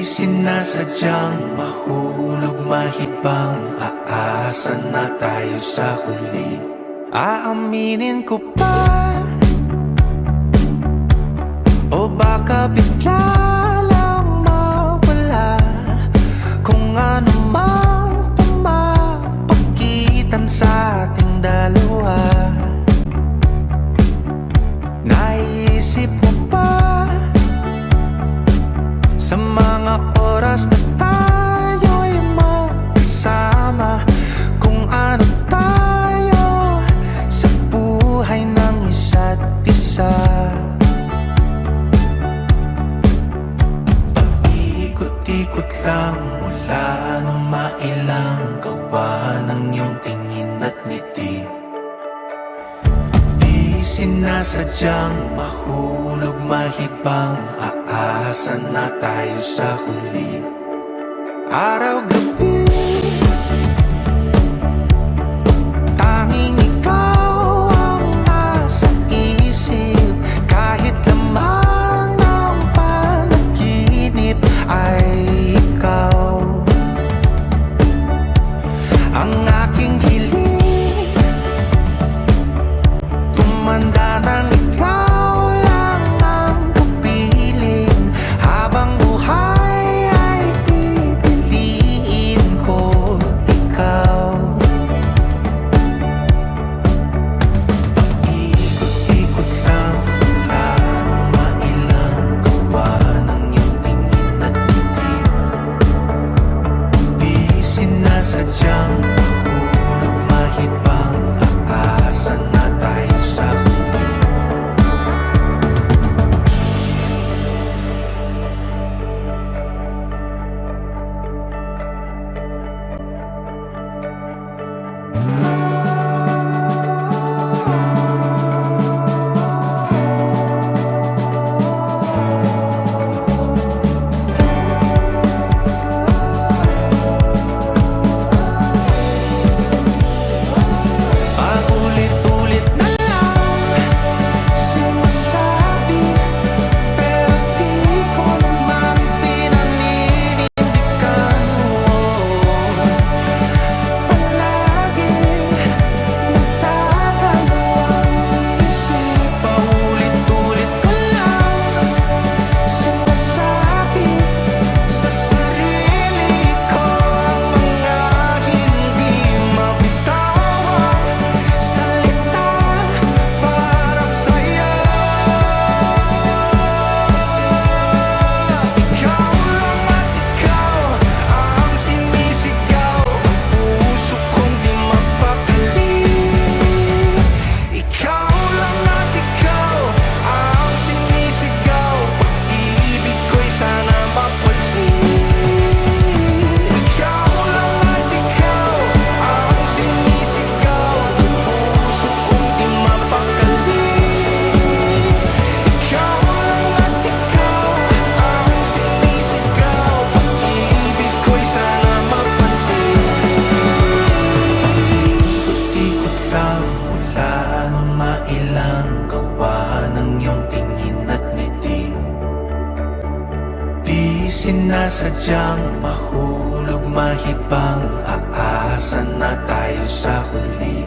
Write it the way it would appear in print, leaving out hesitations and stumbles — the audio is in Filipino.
sinasadyang mahulog mahibang, aasa na tayo sa huli. Aaminin ko pa, o baka bigla lang mawala kung ano mang pumapagitan sa ating dalawa. Naisip mo ba sa mga oras na tayo'y magkasama, kung ano tayo sa buhay ng isa't isa? Paikot-ikot lang mula nung mailang gawa ng iyong tingin at ngiti. Di sinasadyang mahulog mahibang, aasa na tayo sa huli. Araw-gabi tanging ikaw ang nasa isip, kahit laman ng panaginip ay ikaw. Ang aking hiling tumanda ng ikaw lang ang kapiling, habang buhay ay pipiliin ko ikaw. Paikot-ikot lang mula nung mailang gawa ng iyong tingin at ngiti. Di sinasadyang mahulog mahibang, aasa na tayo sa huli. Paulit-ulit na lang sinasabi, pero di ko naman pinaninindigan mo. Palaging nagdadalawang isip, paulit-ulit ko lang sinasabi sa sarili ko ang mga hindi mabitawang salita para sa'yo. Ikaw lang at ikaw ang sinisigaw, ang puso kong di mapakali. Ikaw lang at ikaw ang sinisigaw, pag-ibig ko'y sana mapansin. Ikaw lang at ikaw ang sinisigaw, ang puso kong di mapakali. Ikaw lang at ikaw ang sinisigaw, pag-ibig ko'y sana mapansin. Ikot-ikot lang mula nung mailang gawa ng iyong tingin at ngiti. Di sinasadyang mahulog mahibang, aasa na tayo sa huli.